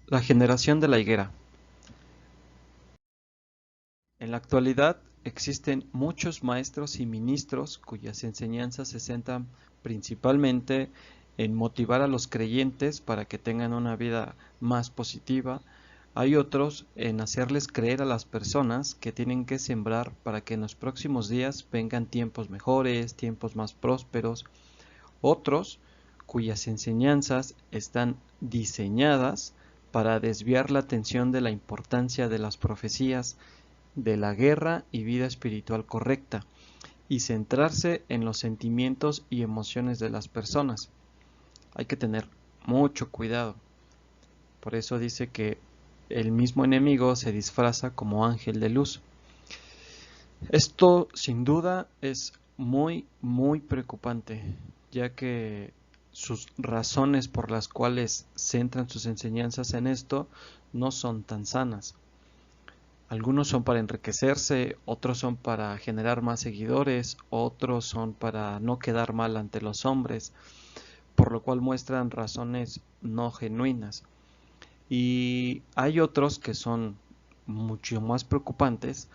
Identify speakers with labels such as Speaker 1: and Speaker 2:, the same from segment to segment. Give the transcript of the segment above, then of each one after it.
Speaker 1: La generación de la higuera. En la actualidad existen muchos maestros y ministros cuyas enseñanzas se centran principalmente en motivar a los creyentes para que tengan una vida más positiva. Hay otros en hacerles creer a las personas que tienen que sembrar para que en los próximos días vengan tiempos mejores, tiempos más prósperos. Otros cuyas enseñanzas están diseñadas para desviar la atención de la importancia de las profecías, de la guerra y vida espiritual correcta, y centrarse en los sentimientos y emociones de las personas. Hay que tener mucho cuidado. Por eso dice que el mismo enemigo se disfraza como ángel de luz. Esto sin duda es muy preocupante, ya que sus razones por las cuales centran sus enseñanzas en esto no son tan sanas. Algunos son para enriquecerse, otros son para generar más seguidores, otros son para no quedar mal ante los hombres, por lo cual muestran razones no genuinas. Y hay otros que son mucho más preocupantes,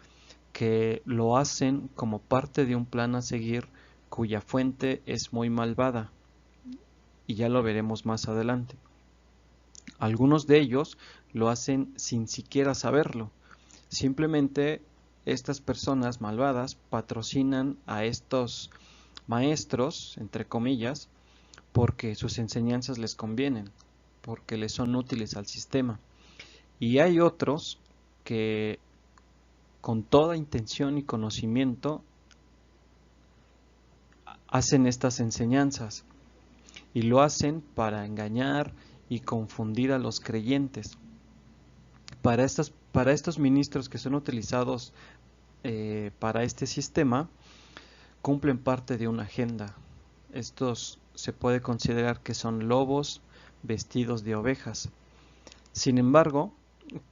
Speaker 1: que lo hacen como parte de un plan a seguir cuya fuente es muy malvada, y ya lo veremos más adelante. Algunos de ellos lo hacen sin siquiera saberlo. Simplemente estas personas malvadas patrocinan a estos maestros, entre comillas, porque sus enseñanzas les convienen, porque les son útiles al sistema. Y hay otros que con toda intención y conocimiento hacen estas enseñanzas y lo hacen para engañar y confundir a los creyentes. Para estos ministros que son utilizados para este sistema, cumplen parte de una agenda. Estos se puede considerar que son lobos vestidos de ovejas. Sin embargo,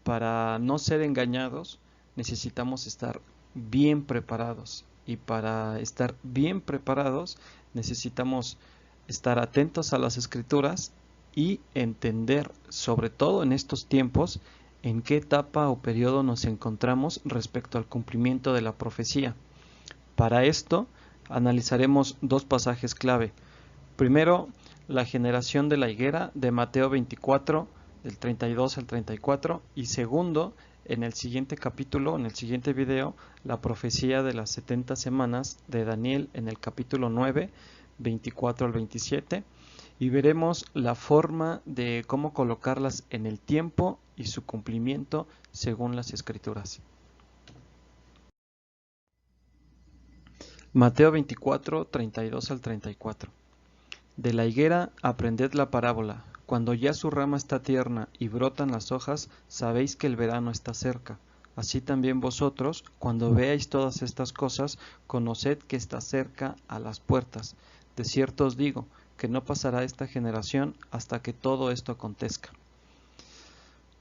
Speaker 1: para no ser engañados, necesitamos estar bien preparados. Y para estar bien preparados, necesitamos estar atentos a las escrituras y entender, sobre todo en estos tiempos, en qué etapa o periodo nos encontramos respecto al cumplimiento de la profecía. Para esto, analizaremos dos pasajes clave. Primero, la generación de la higuera de Mateo 24, del 32 al 34. Y segundo, en el siguiente capítulo, en el siguiente video, la profecía de las 70 semanas de Daniel en el capítulo 9, 24 al 27. Y veremos la forma de cómo colocarlas en el tiempo y su cumplimiento según las escrituras. Mateo 24, 32 al 34. De la higuera aprended la parábola. Cuando ya su rama está tierna y brotan las hojas, sabéis que el verano está cerca. Así también vosotros, cuando veáis todas estas cosas, conoced que está cerca a las puertas. De cierto os digo, que no pasará esta generación hasta que todo esto acontezca.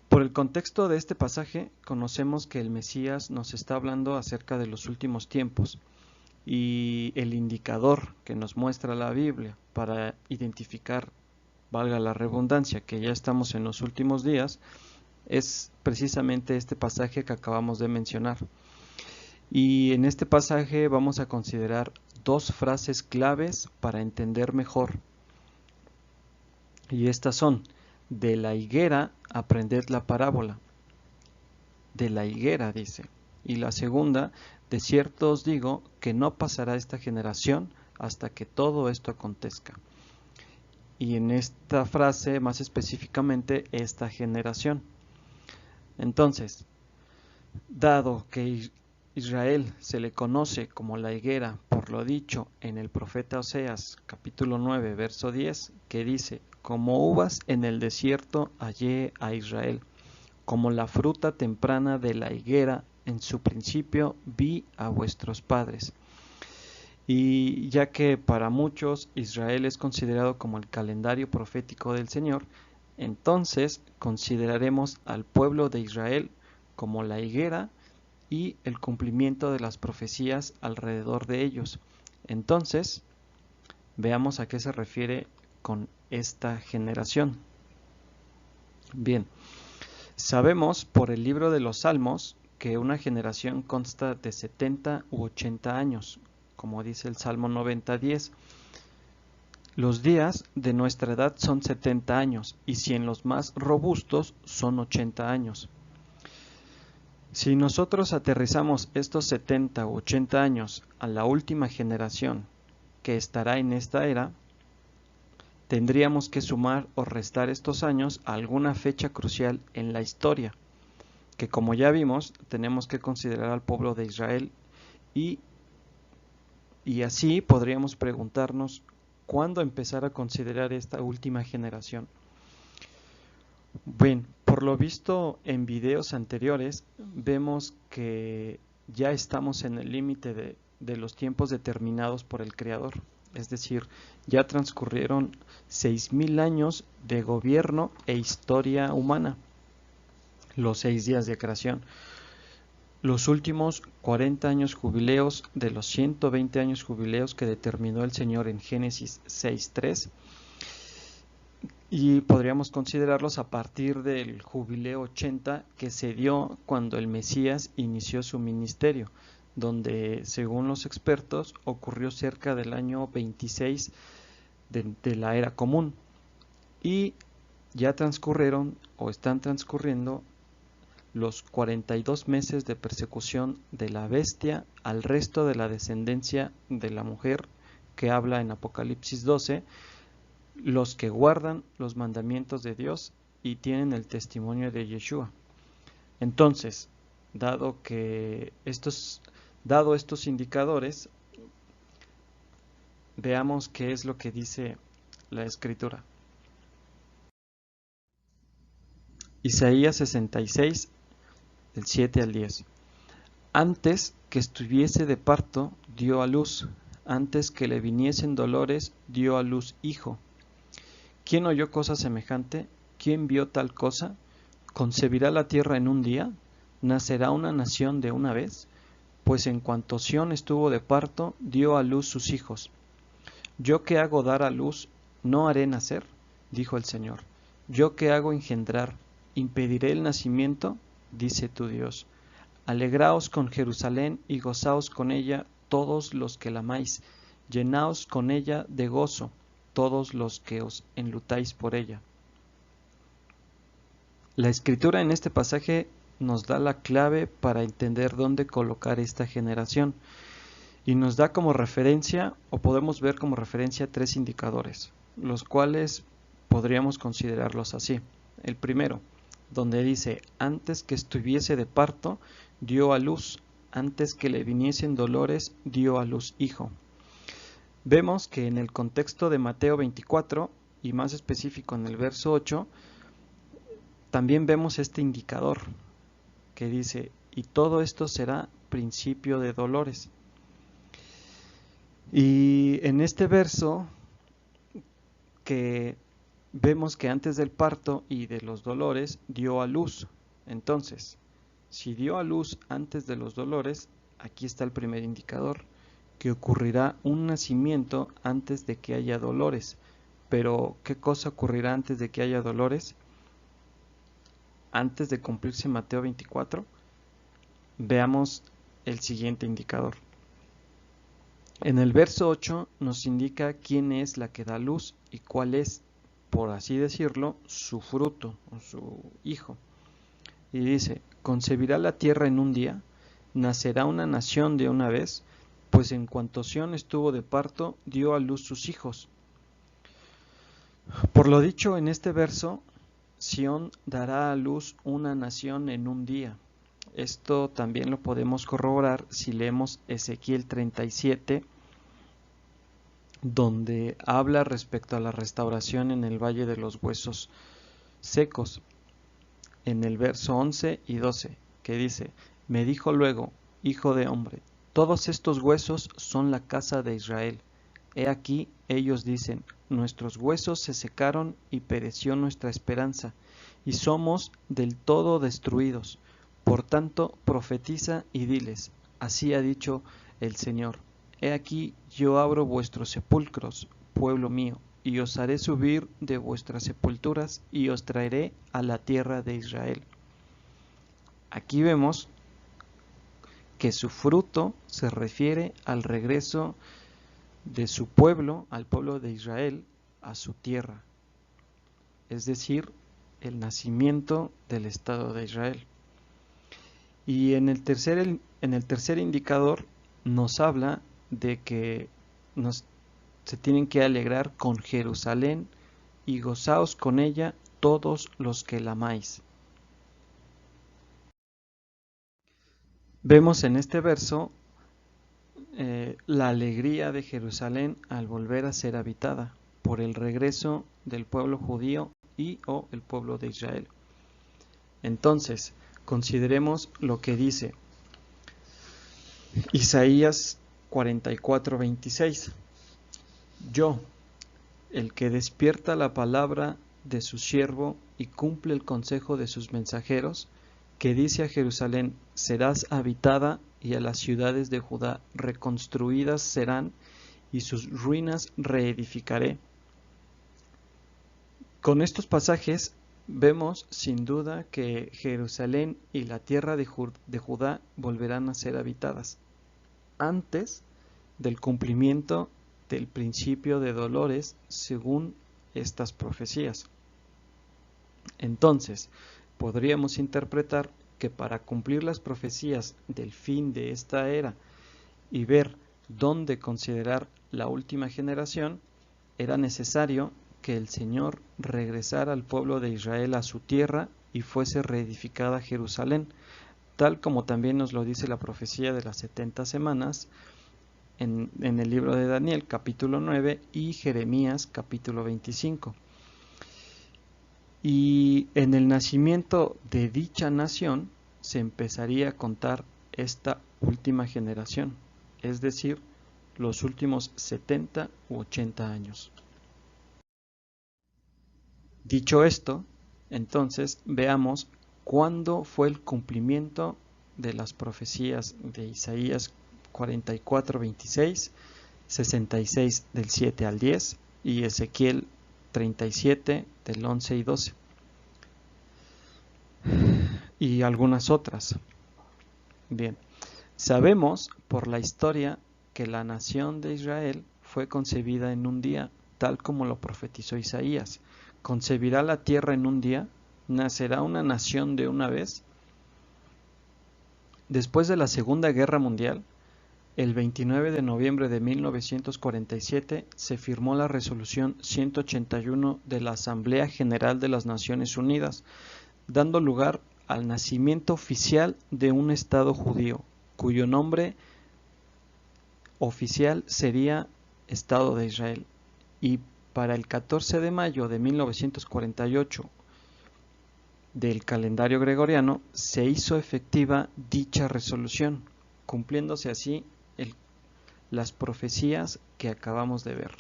Speaker 1: Por el contexto de este pasaje, conocemos que el Mesías nos está hablando acerca de los últimos tiempos, y el indicador que nos muestra la Biblia para identificar, valga la redundancia, que ya estamos en los últimos días, es precisamente este pasaje que acabamos de mencionar. Y en este pasaje vamos a considerar dos frases claves para entender mejor. Y estas son: de la higuera aprended la parábola. De la higuera, dice. Y la segunda: de cierto os digo que no pasará esta generación hasta que todo esto acontezca. Y en esta frase, más específicamente, esta generación. Entonces, dado que Israel se le conoce como la higuera por lo dicho en el profeta Oseas capítulo 9 verso 10, que dice: como uvas en el desierto hallé a Israel, como la fruta temprana de la higuera en su principio vi a vuestros padres. Y ya que para muchos Israel es considerado como el calendario profético del Señor, entonces consideraremos al pueblo de Israel como la higuera y el cumplimiento de las profecías alrededor de ellos. Entonces, veamos a qué se refiere con esta generación. Bien, Sabemos por el libro de los Salmos que una generación consta de 70 u 80 años, como dice el Salmo 90:10. Los días de nuestra edad son 70 años y si en los más robustos son 80 años. Si nosotros aterrizamos estos 70 u 80 años a la última generación que estará en esta era, tendríamos que sumar o restar estos años a alguna fecha crucial en la historia, que como ya vimos, tenemos que considerar al pueblo de Israel y así podríamos preguntarnos cuándo empezar a considerar esta última generación. Bien, por lo visto en videos anteriores, vemos que ya estamos en el límite de los tiempos determinados por el Creador. Es decir, ya transcurrieron 6.000 años de gobierno e historia humana, los 6 días de creación. Los últimos 40 años jubileos de los 120 años jubileos que determinó el Señor en Génesis 6:3, y podríamos considerarlos a partir del jubileo 80 que se dio cuando el Mesías inició su ministerio, donde según los expertos ocurrió cerca del año 26 de la era común, y ya transcurrieron o están transcurriendo los 42 meses de persecución de la bestia al resto de la descendencia de la mujer que habla en Apocalipsis 12, los que guardan los mandamientos de Dios y tienen el testimonio de Yeshua. Entonces, dado estos indicadores, veamos qué es lo que dice la Escritura. Isaías 66, del 7 al 10. Antes que estuviese de parto, dio a luz; antes que le viniesen dolores, dio a luz hijo. ¿Quién oyó cosa semejante? ¿Quién vio tal cosa? ¿Concebirá la tierra en un día? ¿Nacerá una nación de una vez? Pues en cuanto Sión estuvo de parto, dio a luz sus hijos. ¿Yo que hago dar a luz, no haré nacer? Dijo el Señor. ¿Yo que hago engendrar, impediré el nacimiento? Dice tu Dios. Alegraos con Jerusalén y gozaos con ella todos los que la amáis. Llenaos con ella de gozo todos los que os enlutáis por ella. La Escritura en este pasaje nos da la clave para entender dónde colocar esta generación y nos da como referencia, o podemos ver como referencia, 3 indicadores, los cuales podríamos considerarlos así. El primero, donde dice: antes que estuviese de parto, dio a luz; antes que le viniesen dolores, dio a luz hijo. Vemos que en el contexto de Mateo 24, y más específico en el verso 8, también vemos este indicador que dice: y todo esto será principio de dolores. Y en este verso que vemos que antes del parto y de los dolores dio a luz. Entonces, si dio a luz antes de los dolores, aquí está el primer indicador, que ocurrirá un nacimiento antes de que haya dolores. Pero, ¿qué cosa ocurrirá antes de que haya dolores? Antes de cumplirse Mateo 24, veamos el siguiente indicador. En el verso 8 nos indica quién es la que da luz y cuál es, por así decirlo, su fruto o su hijo. Y dice: concebirá la tierra en un día, nacerá una nación de una vez, pues en cuanto Sión estuvo de parto, dio a luz sus hijos. Por lo dicho en este verso, Sión dará a luz una nación en un día. Esto también lo podemos corroborar si leemos Ezequiel 37, donde habla respecto a la restauración en el Valle de los Huesos Secos, en el verso 11 y 12, que dice: me dijo luego: hijo de hombre, todos estos huesos son la casa de Israel. He aquí, ellos dicen: nuestros huesos se secaron y pereció nuestra esperanza, y somos del todo destruidos. Por tanto, profetiza y diles: así ha dicho el Señor: he aquí, yo abro vuestros sepulcros, pueblo mío, y os haré subir de vuestras sepulturas, y os traeré a la tierra de Israel. Aquí vemos que su fruto se refiere al regreso de su pueblo, al pueblo de Israel, a su tierra, es decir, el nacimiento del Estado de Israel. Y en el tercer indicador nos habla de que se tienen que alegrar con Jerusalén y gozaos con ella todos los que la amáis. Vemos en este verso la alegría de Jerusalén al volver a ser habitada por el regreso del pueblo judío y o el pueblo de Israel. Entonces, consideremos lo que dice Isaías 44:26. Yo, el que despierta la palabra de su siervo y cumple el consejo de sus mensajeros, que dice a Jerusalén, serás habitada, y a las ciudades de Judá reconstruidas serán, y sus ruinas reedificaré. Con estos pasajes vemos sin duda que Jerusalén y la tierra de Judá volverán a ser habitadas antes del cumplimiento del principio de dolores según estas profecías. Entonces, podríamos interpretar que para cumplir las profecías del fin de esta era y ver dónde considerar la última generación, era necesario que el Señor regresara al pueblo de Israel a su tierra y fuese reedificada Jerusalén, tal como también nos lo dice la profecía de las 70 semanas en el libro de Daniel capítulo 9 y Jeremías capítulo 25. Y en el nacimiento de dicha nación se empezaría a contar esta última generación, es decir, los últimos 70 u 80 años. Dicho esto, entonces veamos cuándo fue el cumplimiento de las profecías de Isaías 44:26, 66 del 7 al 10 y Ezequiel 37 del 11 y 12 y algunas otras. Bien, sabemos por la historia que la nación de Israel fue concebida en un día, tal como lo profetizó Isaías. ¿Concebirá la tierra en un día? ¿Nacerá una nación de una vez? Después de la Segunda Guerra Mundial, el 29 de noviembre de 1947 se firmó la Resolución 181 de la Asamblea General de las Naciones Unidas, dando lugar al nacimiento oficial de un Estado judío, cuyo nombre oficial sería Estado de Israel. Y para el 14 de mayo de 1948 del calendario gregoriano se hizo efectiva dicha resolución, cumpliéndose así las profecías que acabamos de ver.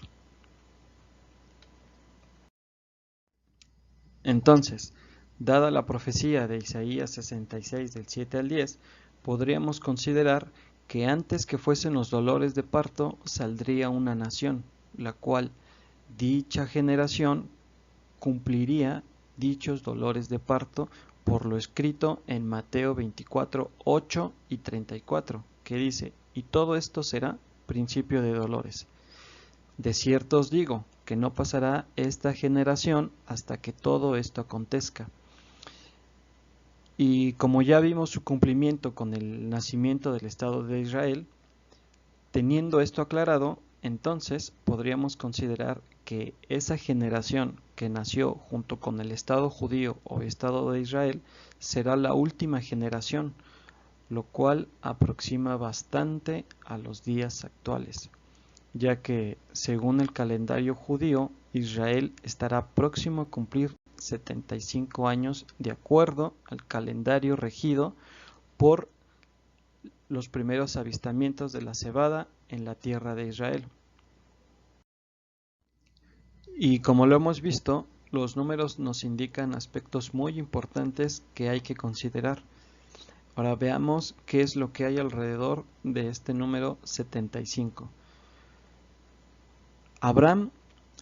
Speaker 1: Entonces, dada la profecía de Isaías 66 del 7 al 10, podríamos considerar que antes que fuesen los dolores de parto saldría una nación, la cual dicha generación cumpliría dichos dolores de parto por lo escrito en Mateo 24, 8 y 34, que dice, y todo esto será principio de dolores. De cierto os digo que no pasará esta generación hasta que todo esto acontezca. Y como ya vimos su cumplimiento con el nacimiento del Estado de Israel, teniendo esto aclarado, entonces podríamos considerar que esa generación que nació junto con el Estado judío o Estado de Israel será la última generación, lo cual aproxima bastante a los días actuales, ya que según el calendario judío, Israel estará próximo a cumplir 75 años de acuerdo al calendario regido por los primeros avistamientos de la cebada en la tierra de Israel. Y como lo hemos visto, los números nos indican aspectos muy importantes que hay que considerar. Ahora veamos qué es lo que hay alrededor de este número 75. Abraham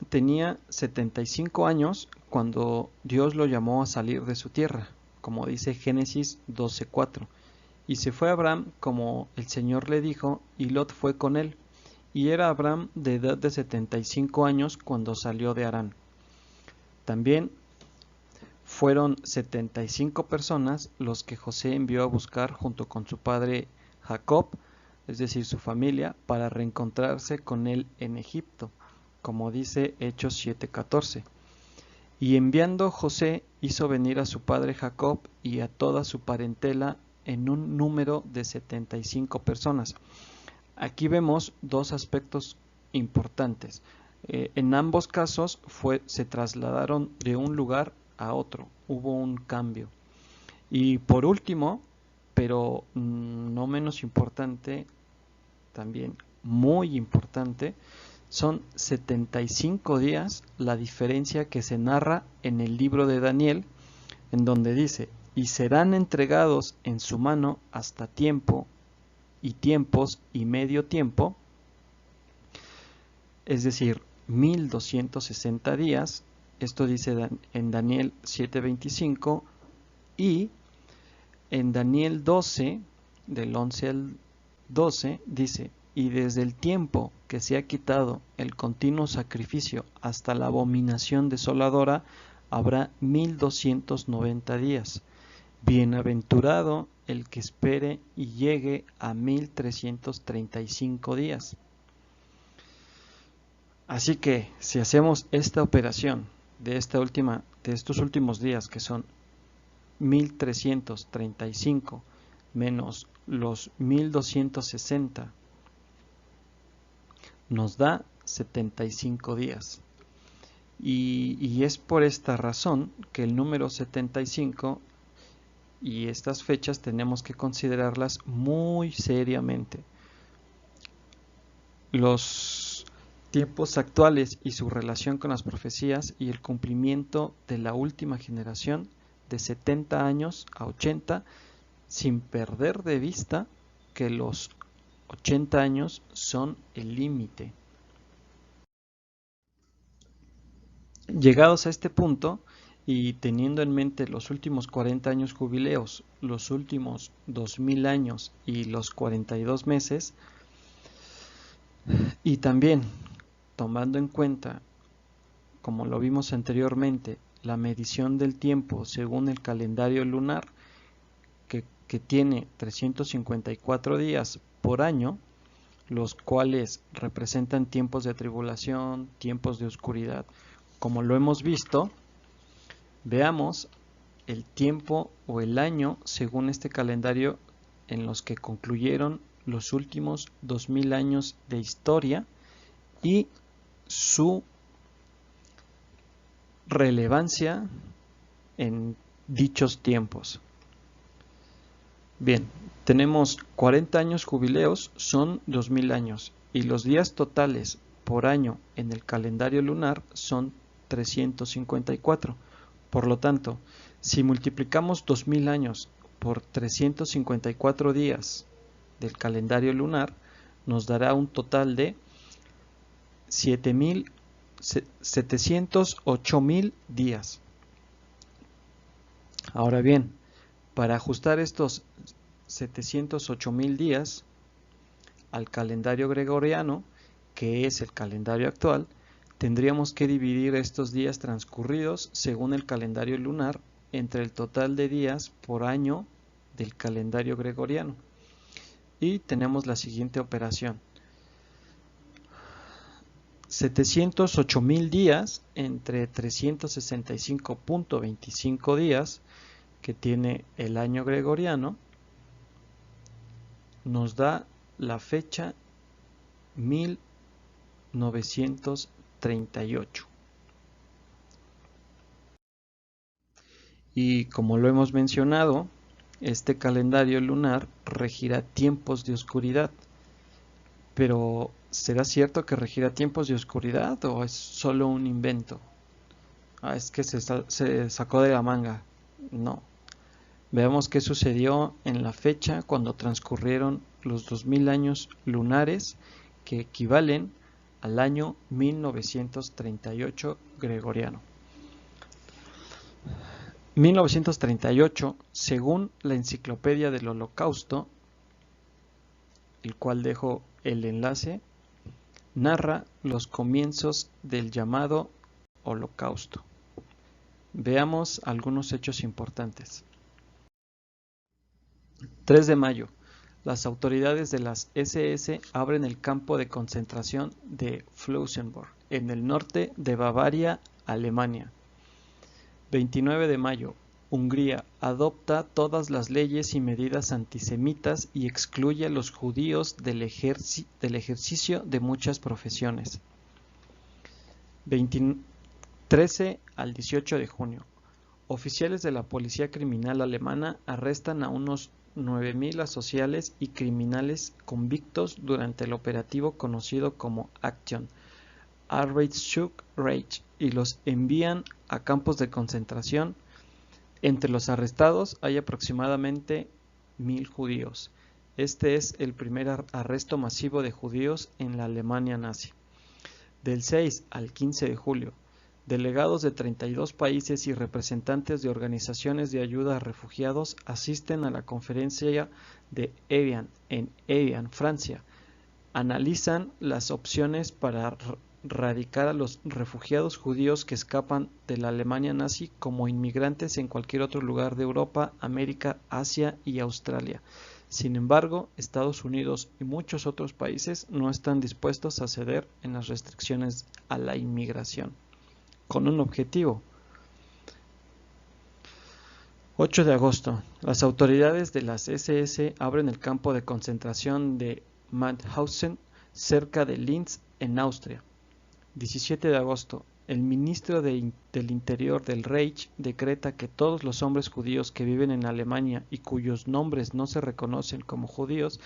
Speaker 1: tenía 75 años cuando Dios lo llamó a salir de su tierra, como dice Génesis 12:4. Y se fue Abraham como el Señor le dijo, y Lot fue con él. Y era Abraham de edad de 75 años cuando salió de Harán. También fueron 75 personas los que José envió a buscar junto con su padre Jacob, es decir, su familia, para reencontrarse con él en Egipto, como dice Hechos 7:14. Y enviando José hizo venir a su padre Jacob y a toda su parentela en un número de 75 personas. Aquí vemos dos aspectos importantes. En ambos casos se trasladaron de un lugar a otro, hubo un cambio. Y por último, pero no menos importante, también muy importante, son 75 días la diferencia que se narra en el libro de Daniel, en donde dice, y serán entregados en su mano hasta tiempo y tiempos y medio tiempo, es decir, 1260 días, esto dice en Daniel 7:25, y en Daniel 12, del 11 al 12, dice, y desde el tiempo que se ha quitado el continuo sacrificio hasta la abominación desoladora, habrá 1290 días. Bienaventurado el que espere y llegue a 1335 días. Así que si hacemos esta operación de estos últimos días, que son 1335 menos los 1260, nos da 75 días. Y es por esta razón que el número 75 y estas fechas tenemos que considerarlas muy seriamente. Los tiempos actuales y su relación con las profecías y el cumplimiento de la última generación de 70 años a 80, sin perder de vista que los 80 años son el límite. Llegados a este punto y teniendo en mente los últimos 40 años jubileos, los últimos 2000 años y los 42 meses, y también tomando en cuenta, como lo vimos anteriormente, la medición del tiempo según el calendario lunar, que tiene 354 días por año, los cuales representan tiempos de tribulación, tiempos de oscuridad. Como lo hemos visto, veamos el tiempo o el año según este calendario en los que concluyeron los últimos 2000 años de historia y su relevancia en dichos tiempos. Bien, tenemos 40 años jubileos, son 2000 años, y los días totales por año en el calendario lunar son 354. Por lo tanto, si multiplicamos 2000 años por 354 días del calendario lunar, nos dará un total de 708,000 días. Ahora bien, para ajustar estos 708,000 días al calendario gregoriano, que es el calendario actual, tendríamos que dividir estos días transcurridos según el calendario lunar entre el total de días por año del calendario gregoriano. Y tenemos la siguiente operación. 708,000 días entre 365.25 días que tiene el año gregoriano nos da la fecha 1938. Y como lo hemos mencionado, este calendario lunar regirá tiempos de oscuridad. Pero, ¿será cierto que regirá tiempos de oscuridad o es solo un invento? Es que se sacó de la manga. No. Veamos qué sucedió en la fecha cuando transcurrieron los 2000 años lunares, que equivalen al año 1938 gregoriano. 1938, según la Enciclopedia del Holocausto, el cual dejo el enlace, narra los comienzos del llamado Holocausto. Veamos algunos hechos importantes. 3 de mayo. Las autoridades de las SS abren el campo de concentración de Flossenbürg, en el norte de Bavaria, Alemania. 29 de mayo. Hungría adopta todas las leyes y medidas antisemitas y excluye a los judíos del ejercicio de muchas profesiones. 13 al 18 de junio. Oficiales de la policía criminal alemana arrestan a unos 9.000 asociales y criminales convictos durante el operativo conocido como Aktion Arbeitsschutzrecht y los envían a campos de concentración. Entre los arrestados hay aproximadamente 1.000 judíos. Este es el primer arresto masivo de judíos en la Alemania nazi. Del 6 al 15 de julio, delegados de 32 países y representantes de organizaciones de ayuda a refugiados asisten a la conferencia de Evian en Evian, Francia. Analizan las opciones para radicar a los refugiados judíos que escapan de la Alemania nazi como inmigrantes en cualquier otro lugar de Europa, América, Asia y Australia. Sin embargo, Estados Unidos y muchos otros países no están dispuestos a ceder en las restricciones a la inmigración, con un objetivo. 8 de agosto. Las autoridades de las SS abren el campo de concentración de Mauthausen, cerca de Linz, en Austria. 17 de agosto. El ministro del Interior del Reich decreta que todos los hombres judíos que viven en Alemania y cuyos nombres no se reconocen como judíos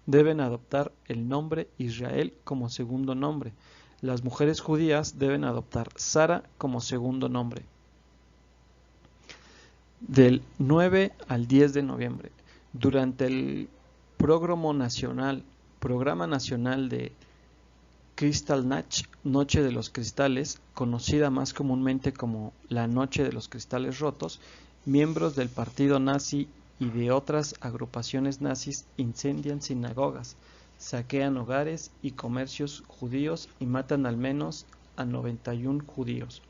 Speaker 1: deben adoptar el nombre Israel como segundo nombre. Las mujeres judías deben adoptar Sara como segundo nombre. Del 9 al 10 de noviembre, durante el Programa Nacional de Kristallnacht, Noche de los Cristales, conocida más comúnmente como la Noche de los Cristales Rotos, miembros del partido nazi y de otras agrupaciones nazis incendian sinagogas, saquean hogares y comercios judíos y matan al menos a 91 judíos.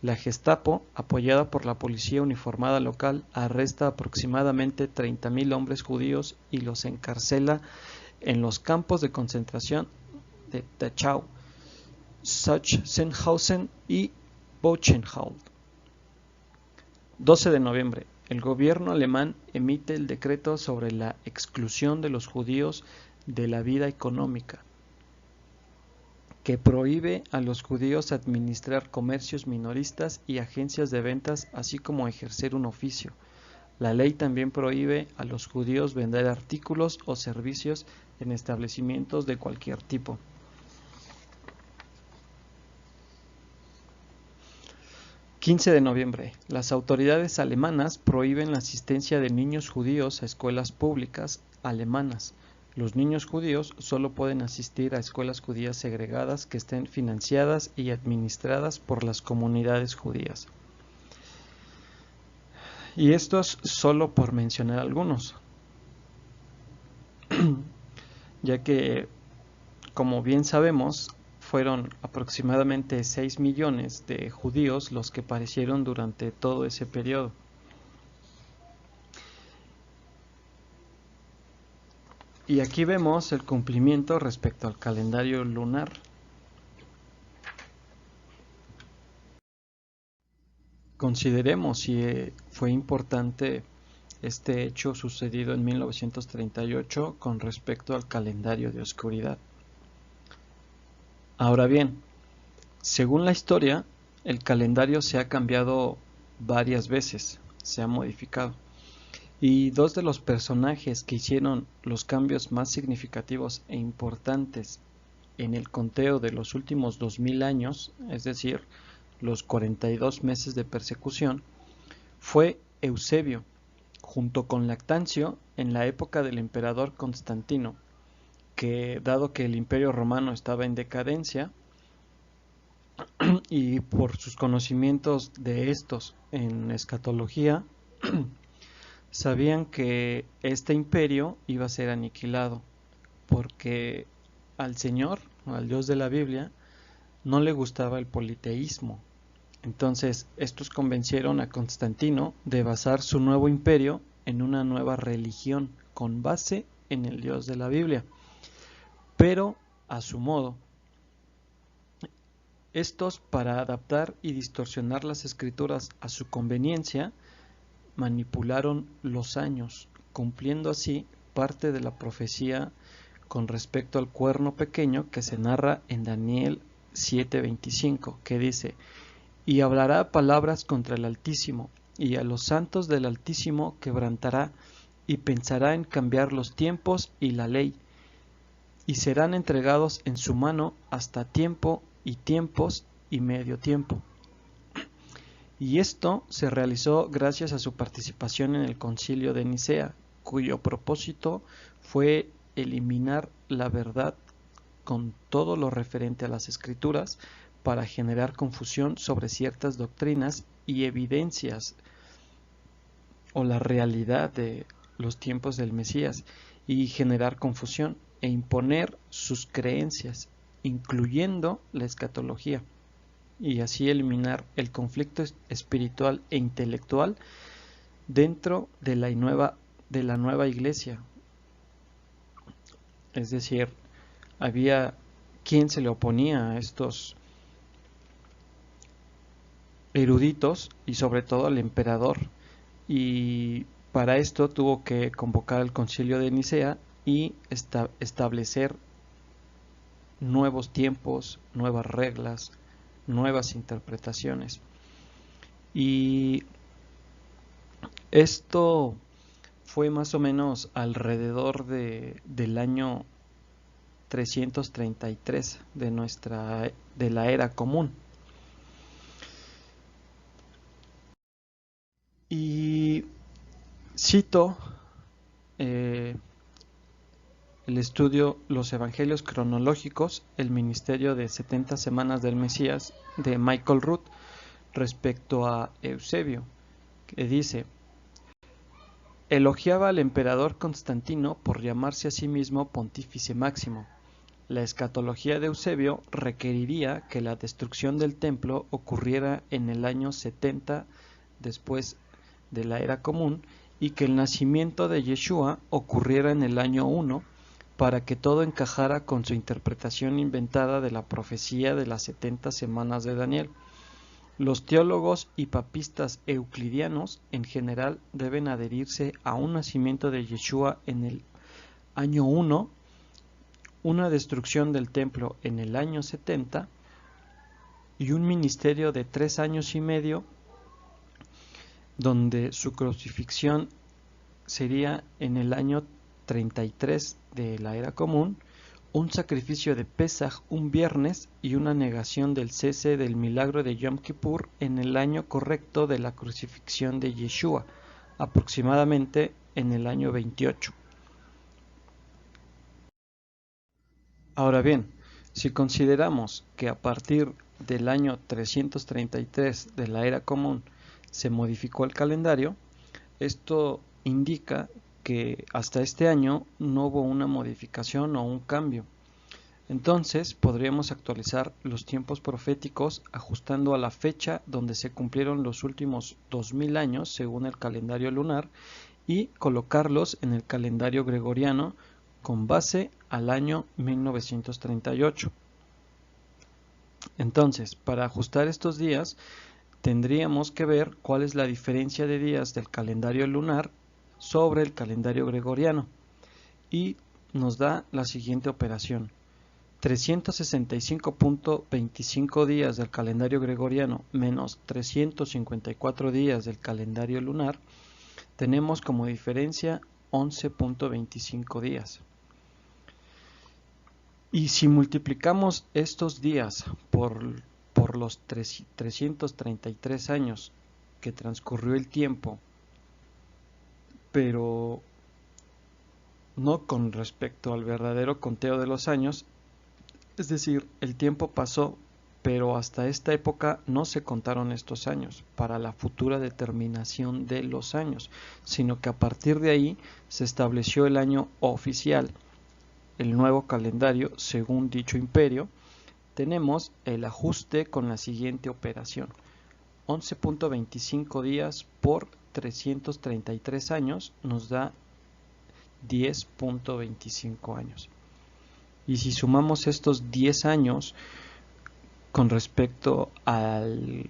Speaker 1: La Gestapo, apoyada por la policía uniformada local, arresta aproximadamente 30.000 hombres judíos y los encarcela en los campos de concentración de Dachau, Sachsenhausen y Buchenwald. 12 de noviembre. El gobierno alemán emite el decreto sobre la exclusión de los judíos de la vida económica, que prohíbe a los judíos administrar comercios minoristas y agencias de ventas, así como ejercer un oficio. La ley también prohíbe a los judíos vender artículos o servicios en establecimientos de cualquier tipo. 15 de noviembre. Las autoridades alemanas prohíben la asistencia de niños judíos a escuelas públicas alemanas. Los niños judíos solo pueden asistir a escuelas judías segregadas que estén financiadas y administradas por las comunidades judías. Y estos solo por mencionar algunos, ya que, como bien sabemos, fueron aproximadamente 6 millones de judíos los que perecieron durante todo ese periodo. Y aquí vemos el cumplimiento respecto al calendario lunar. Consideremos si fue importante este hecho sucedido en 1938 con respecto al calendario de oscuridad. Ahora bien, según la historia, el calendario se ha cambiado varias veces, se ha modificado. Y dos de los personajes que hicieron los cambios más significativos e importantes en el conteo de los últimos 2000 años, es decir, los 42 meses de persecución, fue Eusebio, junto con Lactancio en la época del emperador Constantino, que dado que el Imperio Romano estaba en decadencia, y por sus conocimientos de estos en escatología, sabían que este imperio iba a ser aniquilado, porque al Señor, al Dios de la Biblia, no le gustaba el politeísmo. Entonces, estos convencieron a Constantino de basar su nuevo imperio en una nueva religión con base en el Dios de la Biblia, pero a su modo. Estos, para adaptar y distorsionar las escrituras a su conveniencia, manipularon los años, cumpliendo así parte de la profecía con respecto al cuerno pequeño que se narra en Daniel 7:25, que dice: y hablará palabras contra el Altísimo, y a los santos del Altísimo quebrantará, y pensará en cambiar los tiempos y la ley, y serán entregados en su mano hasta tiempo y tiempos y medio tiempo. Y esto se realizó gracias a su participación en el Concilio de Nicea, cuyo propósito fue eliminar la verdad con todo lo referente a las Escrituras para generar confusión sobre ciertas doctrinas y evidencias o la realidad de los tiempos del Mesías, y generar confusión e imponer sus creencias, incluyendo la escatología, y así eliminar el conflicto espiritual e intelectual dentro de la nueva iglesia. Es decir, había quien se le oponía a estos eruditos y sobre todo al emperador, y para esto tuvo que convocar el Concilio de Nicea y establecer nuevos tiempos, nuevas reglas, nuevas interpretaciones. Y esto fue más o menos alrededor del año 333 de la era común. Y cito el estudio Los Evangelios Cronológicos, el ministerio de 70 semanas del Mesías, de Michael Root, respecto a Eusebio, que dice: elogiaba al emperador Constantino por llamarse a sí mismo pontífice máximo. La escatología de Eusebio requeriría que la destrucción del templo ocurriera en el año 70 después de la era común, y que el nacimiento de Yeshua ocurriera en el año 1, para que todo encajara con su interpretación inventada de la profecía de las 70 semanas de Daniel. Los teólogos y papistas euclidianos en general deben adherirse a un nacimiento de Yeshua en el año 1, una destrucción del templo en el año 70 y un ministerio de 3 años y medio donde su crucifixión sería en el año 33 de la era común, un sacrificio de Pesaj un viernes y una negación del cese del milagro de Yom Kippur en el año correcto de la crucifixión de Yeshua, aproximadamente en el año 28. Ahora bien, si consideramos que a partir del año 333 de la era común se modificó el calendario, esto indica que hasta este año no hubo una modificación o un cambio. Entonces podríamos actualizar los tiempos proféticos ajustando a la fecha donde se cumplieron los últimos 2000 años según el calendario lunar y colocarlos en el calendario gregoriano con base al año 1938. Entonces, para ajustar estos días, tendríamos que ver cuál es la diferencia de días del calendario lunar sobre el calendario gregoriano, y nos da la siguiente operación: 365.25 días del calendario gregoriano menos 354 días del calendario lunar, tenemos como diferencia 11.25 días. Y si multiplicamos estos días por los 333 años que transcurrió el tiempo, pero no con respecto al verdadero conteo de los años, es decir, el tiempo pasó pero hasta esta época no se contaron estos años para la futura determinación de los años, sino que a partir de ahí se estableció el año oficial, el nuevo calendario según dicho imperio. Tenemos el ajuste con la siguiente operación: 11.25 días por 333 años nos da 10.25 años. Y si sumamos estos 10 años con respecto al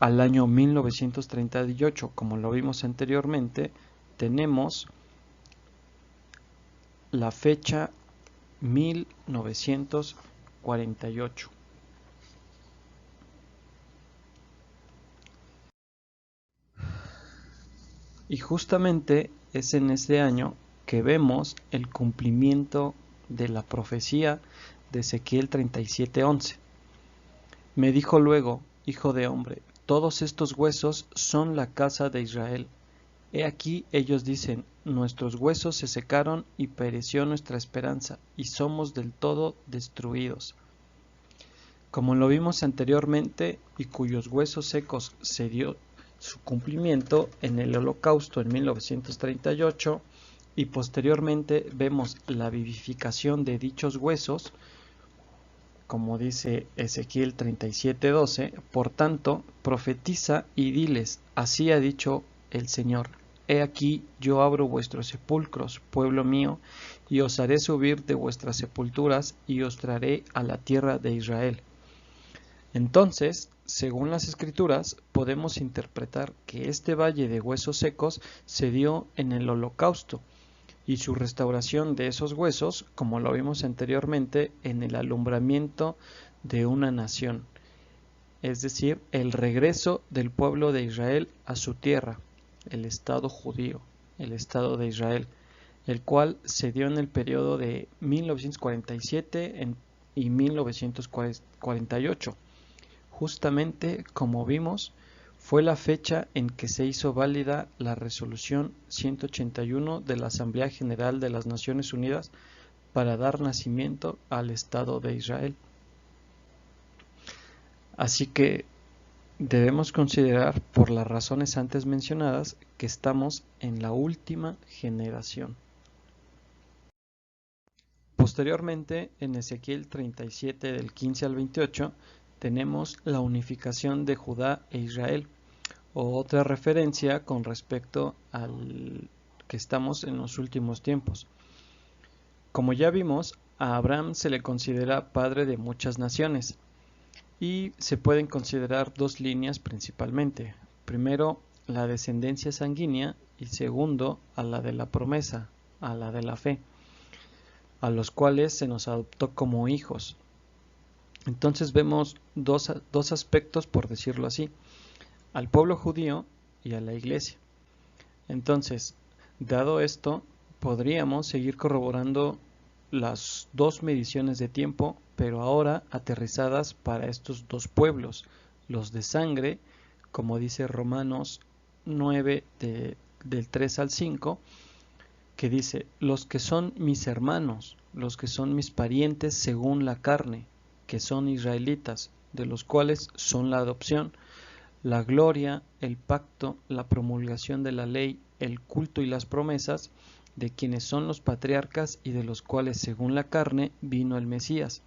Speaker 1: año 1938, como lo vimos anteriormente, tenemos la fecha 1948. Y justamente es en ese año que vemos el cumplimiento de la profecía de Ezequiel 37:11. Me dijo luego, hijo de hombre, todos estos huesos son la casa de Israel. He aquí ellos dicen, nuestros huesos se secaron y pereció nuestra esperanza, y somos del todo destruidos. Como lo vimos anteriormente, y cuyos huesos secos se dio su cumplimiento en el Holocausto en 1938, y posteriormente vemos la vivificación de dichos huesos, como dice Ezequiel 37:12, por tanto, profetiza y diles, así ha dicho el Señor, he aquí yo abro vuestros sepulcros, pueblo mío, y os haré subir de vuestras sepulturas, y os traeré a la tierra de Israel. Entonces, según las Escrituras, podemos interpretar que este valle de huesos secos se dio en el Holocausto, y su restauración de esos huesos, como lo vimos anteriormente, en el alumbramiento de una nación, es decir, el regreso del pueblo de Israel a su tierra, el Estado judío, el Estado de Israel, el cual se dio en el periodo de 1947 y 1948. Justamente, como vimos, fue la fecha en que se hizo válida la Resolución 181 de la Asamblea General de las Naciones Unidas para dar nacimiento al Estado de Israel. Así que debemos considerar, por las razones antes mencionadas, que estamos en la última generación. Posteriormente, en Ezequiel 37 del 15 al 28, tenemos la unificación de Judá e Israel, o otra referencia con respecto al que estamos en los últimos tiempos. Como ya vimos, a Abraham se le considera padre de muchas naciones y se pueden considerar dos líneas principalmente. Primero, la descendencia sanguínea y segundo, a la de la promesa, a la de la fe, a los cuales se nos adoptó como hijos. Entonces vemos dos aspectos, por decirlo así, al pueblo judío y a la iglesia. Entonces, dado esto, podríamos seguir corroborando las dos mediciones de tiempo, pero ahora aterrizadas para estos dos pueblos, los de sangre, como dice Romanos 9 del 3 al 5, que dice, los que son mis hermanos, los que son mis parientes según la carne, que son israelitas, de los cuales son la adopción, la gloria, el pacto, la promulgación de la ley, el culto y las promesas, de quienes son los patriarcas y de los cuales según la carne vino el Mesías.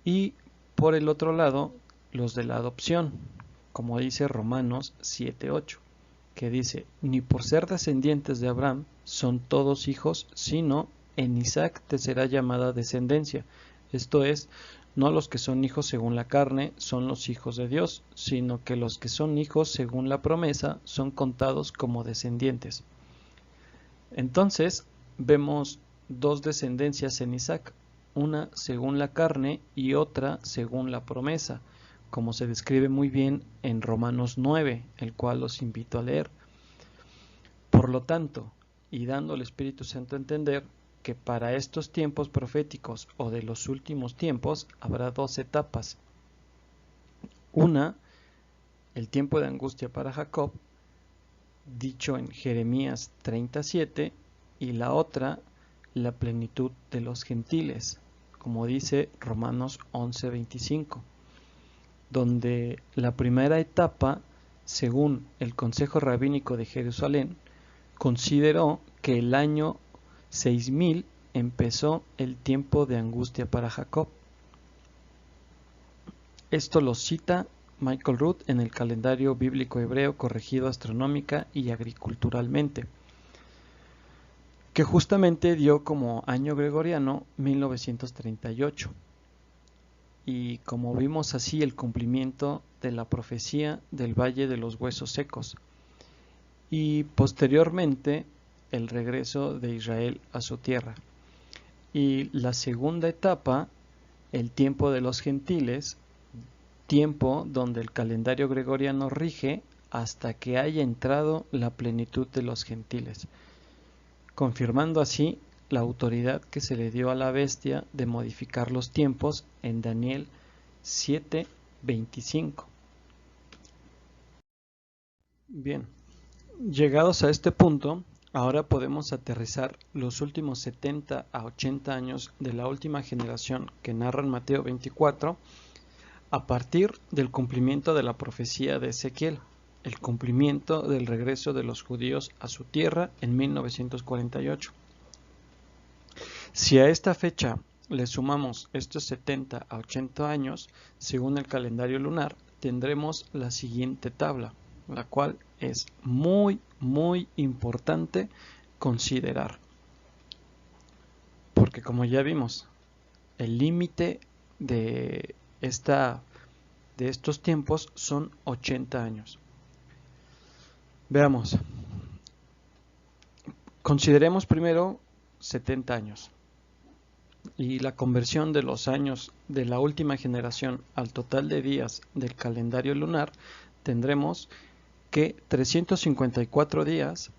Speaker 1: Y por el otro lado, los de la adopción, como dice Romanos 7:8, que dice, ni por ser descendientes de Abraham son todos hijos, sino en Isaac te será llamada descendencia. Esto es, no los que son hijos según la carne son los hijos de Dios, sino que los que son hijos según la promesa son contados como descendientes. Entonces, vemos dos descendencias en Isaac, una según la carne y otra según la promesa, como se describe muy bien en Romanos 9, el cual los invito a leer. Por lo tanto, y dando al Espíritu Santo a entender, que para estos tiempos proféticos o de los últimos tiempos habrá dos etapas. Una, el tiempo de angustia para Jacob, dicho en Jeremías 37, y la otra, la plenitud de los gentiles, como dice Romanos 11:25, donde la primera etapa, según el Consejo Rabínico de Jerusalén, consideró que el año 6000 empezó el tiempo de angustia para Jacob. Esto lo cita Michael Root en el calendario bíblico hebreo corregido astronómica y agriculturalmente, que justamente dio como año gregoriano 1938, y como vimos así el cumplimiento de la profecía del Valle de los Huesos Secos, y posteriormente el regreso de Israel a su tierra. Y la segunda etapa, el tiempo de los gentiles, tiempo donde el calendario gregoriano rige hasta que haya entrado la plenitud de los gentiles, confirmando así la autoridad que se le dio a la bestia de modificar los tiempos en Daniel 7:25. Bien, llegados a este punto, ahora podemos aterrizar los últimos 70 a 80 años de la última generación que narra en Mateo 24, a partir del cumplimiento de la profecía de Ezequiel, el cumplimiento del regreso de los judíos a su tierra en 1948. Si a esta fecha le sumamos estos 70 a 80 años, según el calendario lunar, tendremos la siguiente tabla, la cual es muy importante considerar. Porque como ya vimos, el límite de estos tiempos son 80 años. Veamos. Consideremos primero 70 años. Y la conversión de los años de la última generación al total de días del calendario lunar, tendremos que 354 días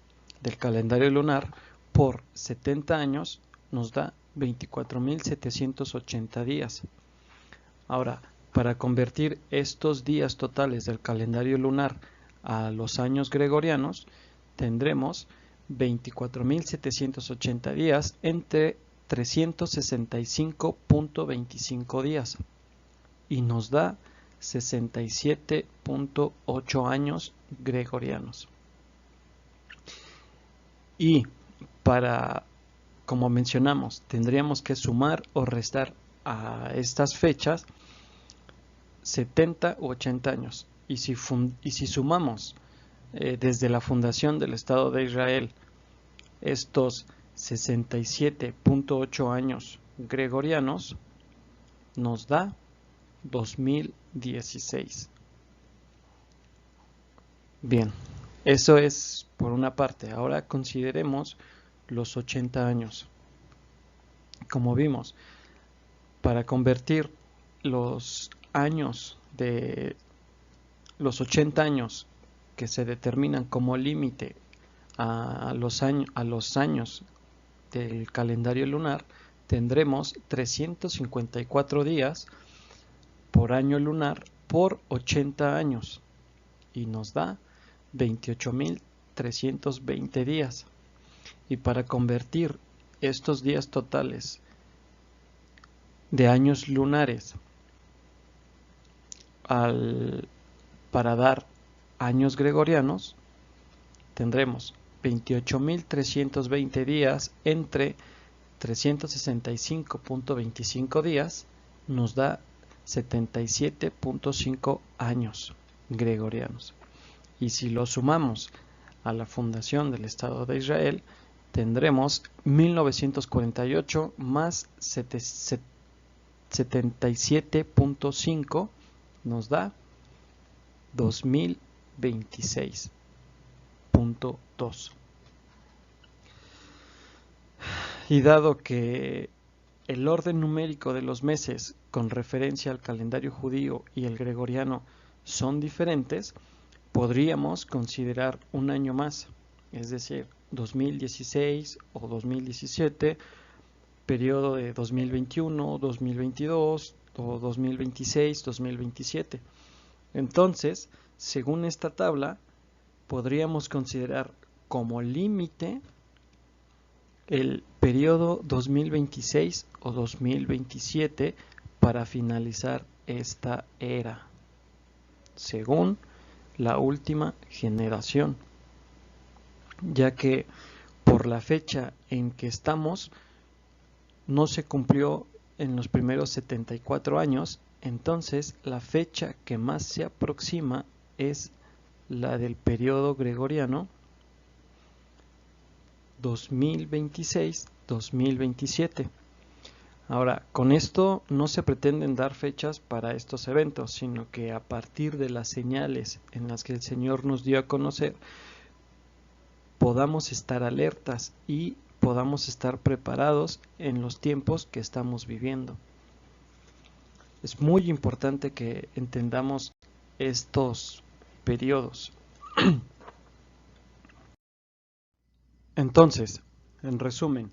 Speaker 1: del calendario lunar por 70 años nos da 24.780 días. Ahora, para convertir estos días totales del calendario lunar a los años gregorianos, tendremos 24.780 días entre 365.25 días y nos da 67.8 años gregorianos. Y como mencionamos, tendríamos que sumar o restar a estas fechas 70 u 80 años. Y si sumamos desde la fundación del Estado de Israel estos 67.8 años gregorianos, nos da 2016. Bien, eso es por una parte. Ahora consideremos los 80 años. Como vimos, para convertir los años de los 80 años que se determinan como límite a los años del calendario lunar, tendremos 354 días por año lunar por 80 años y nos da 28.320 días. Y para convertir estos días totales de años lunares para dar años gregorianos, tendremos 28.320 días entre 365.25 días, nos da 77.5 años gregorianos. Y si lo sumamos a la fundación del Estado de Israel, tendremos 1948 más 77.5, nos da 2026.2. Y dado que el orden numérico de los meses con referencia al calendario judío y el gregoriano son diferentes, podríamos considerar un año más, es decir, 2016 o 2017, periodo de 2021, 2022 o 2026, 2027. Entonces, según esta tabla, podríamos considerar como límite el periodo 2026 o 2027 para finalizar esta era, según la última generación, ya que por la fecha en que estamos no se cumplió en los primeros 74 años, entonces la fecha que más se aproxima es la del periodo gregoriano 2026-2027. Ahora, con esto no se pretenden dar fechas para estos eventos, sino que a partir de las señales en las que el Señor nos dio a conocer, podamos estar alertas y podamos estar preparados en los tiempos que estamos viviendo. Es muy importante que entendamos estos periodos. Entonces, en resumen,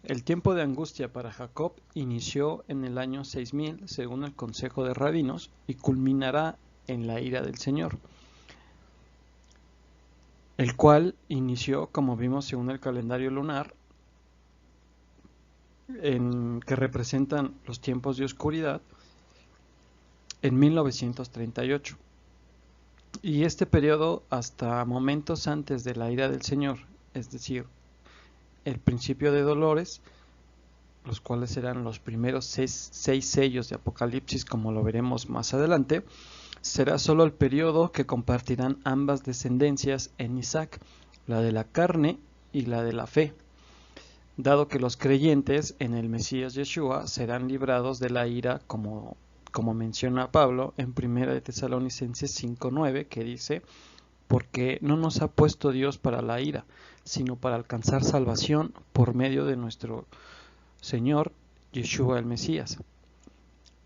Speaker 1: el tiempo de angustia para Jacob inició en el año 6000, según el Consejo de Rabinos, y culminará en la ira del Señor, el cual inició, como vimos según el calendario lunar, que representan los tiempos de oscuridad, en 1938. Y este periodo hasta momentos antes de la ira del Señor, es decir, el principio de dolores, los cuales serán los primeros seis sellos de Apocalipsis, como lo veremos más adelante, será solo el periodo que compartirán ambas descendencias en Isaac, la de la carne y la de la fe, dado que los creyentes en el Mesías Yeshua serán librados de la ira, como menciona Pablo en 1 Tesalonicenses 5:9, que dice: porque no nos ha puesto Dios para la ira, sino para alcanzar salvación por medio de nuestro Señor Yeshua el Mesías.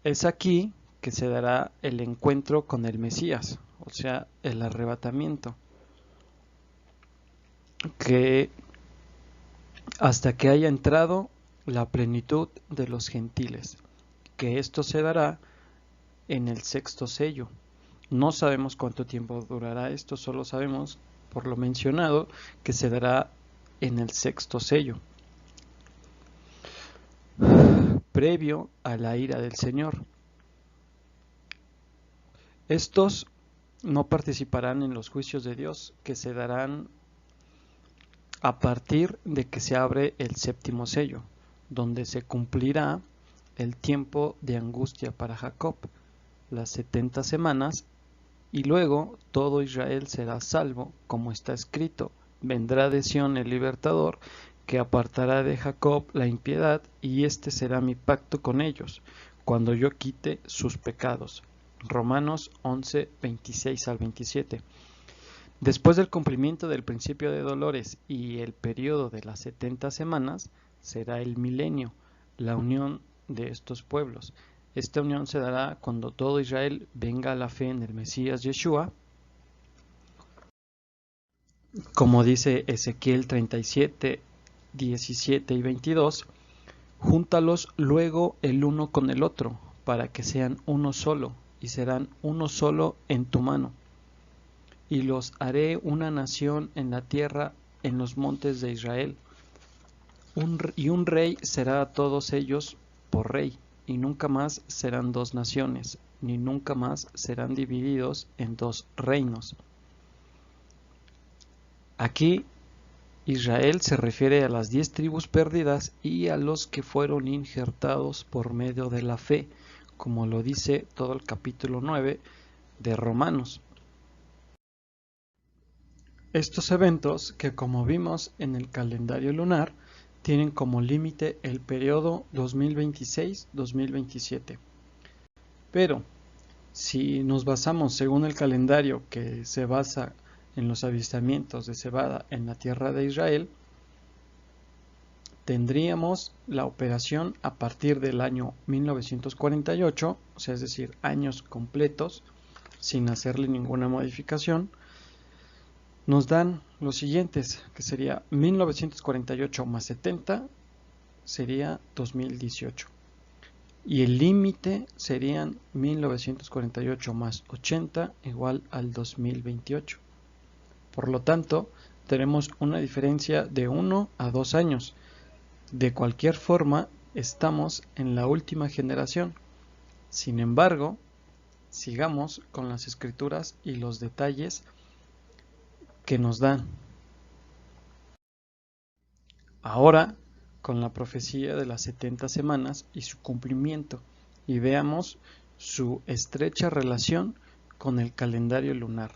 Speaker 1: Es aquí que se dará el encuentro con el Mesías, o sea, el arrebatamiento, que hasta que haya entrado la plenitud de los gentiles, que esto se dará en el sexto sello. No sabemos cuánto tiempo durará esto, solo sabemos, por lo mencionado, que se dará en el sexto sello, previo a la ira del Señor. Estos no participarán en los juicios de Dios, que se darán a partir de que se abre el séptimo sello, donde se cumplirá el tiempo de angustia para Jacob, las 70 semanas, y luego todo Israel será salvo, como está escrito: vendrá de Sión el libertador, que apartará de Jacob la impiedad, y este será mi pacto con ellos, cuando yo quite sus pecados. Romanos 11, 26 al 27. Después del cumplimiento del principio de dolores y el periodo de las 70 semanas, será el milenio, la unión de estos pueblos. Esta unión se dará cuando todo Israel venga a la fe en el Mesías Yeshua, como dice Ezequiel 37, 17 y 22, júntalos luego el uno con el otro, para que sean uno solo, y serán uno solo en tu mano. Y los haré una nación en la tierra, en los montes de Israel. Y un rey será a todos ellos por rey, y nunca más serán dos naciones, ni nunca más serán divididos en dos reinos. Aquí Israel se refiere a las 10 tribus perdidas y a los que fueron injertados por medio de la fe, como lo dice todo el capítulo 9 de Romanos. Estos eventos, que como vimos en el calendario lunar, tienen como límite el periodo 2026-2027. Pero, si nos basamos según el calendario que se basa en los avistamientos de cebada en la tierra de Israel, tendríamos la operación a partir del año 1948, o sea, es decir, años completos, sin hacerle ninguna modificación. Nos dan los siguientes, que sería 1948 más 70 sería 2018. Y el límite serían 1948 más 80 igual al 2028. Por lo tanto, tenemos una diferencia de 1 a 2 años. De cualquier forma, estamos en la última generación. Sin embargo, sigamos con las escrituras y los detalles que nos dan. Ahora, con la profecía de las 70 semanas y su cumplimiento, y veamos su estrecha relación con el calendario lunar.